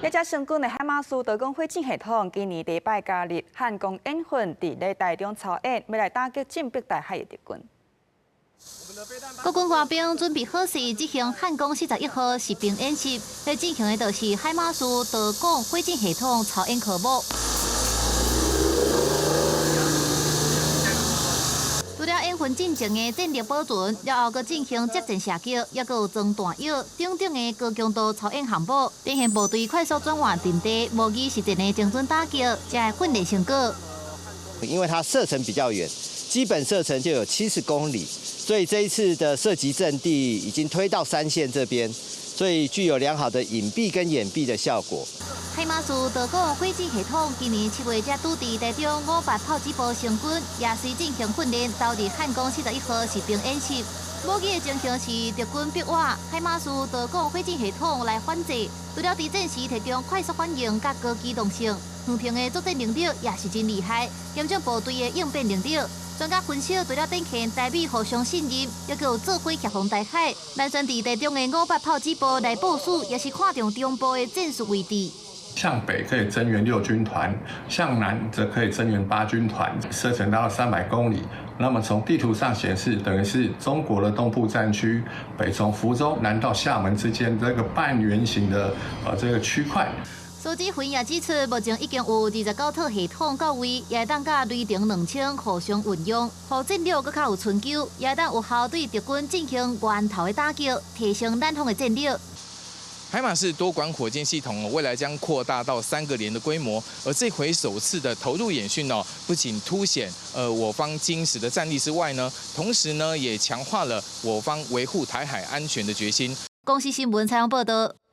一只成军的海马斯多管火箭系统今年礼拜加入汉光演训，伫咧台中操演，要来打击进逼大海的敌军。 国军官兵准备好势执行汉光41号实兵演习，要进行的就是海马斯多管火箭系统操演科目。除了演训进前的战力保存，了后，搁进行接战射击，也搁有装弹药等等的高强度操演项目，展现部队快速转换阵地、模拟实战的精准打击，才会训练成果。因为它射程比较远，基本射程就有70公里。 所以这一次的射击阵地已经推到3线这边，所以具有良好的隐蔽跟掩蔽的效果。海马斯多管火箭系统今年7月才拄伫台中58炮击部成军，也随进行训练，投入汉光41号实兵演习。模拟的情形是敌军逼我海马斯多管火箭系统来反制，除了伫战时提供快速反应甲高机动性，远程的作战能力也是真厉害，验证部队的应变能力。 专家分析，除了展现台美互相信任，也有做伙协防台海。咱选伫台中的58炮击部来部署，也是看中中部的战术位置。向北可以增援6军团，向南则可以增援8军团，射程达到300公里。那么从地图上显示，等于是中国的东部战区，北从福州南到厦门之间这个半圆形的这个区块。 苏指挥也指出，目前已经有29套系统到位，也会当甲雷霆2000互相运用，互战略更较有存救，也会当有效对敌军进行源头的打击，提升咱方的战略。 海马式多管火箭系统未来将扩大到3个连的规模，而这回首次的投入演训不仅凸显我方精实的战力之外呢，同时呢也强化了我方维护台海安全的决心。公司新闻采访报道。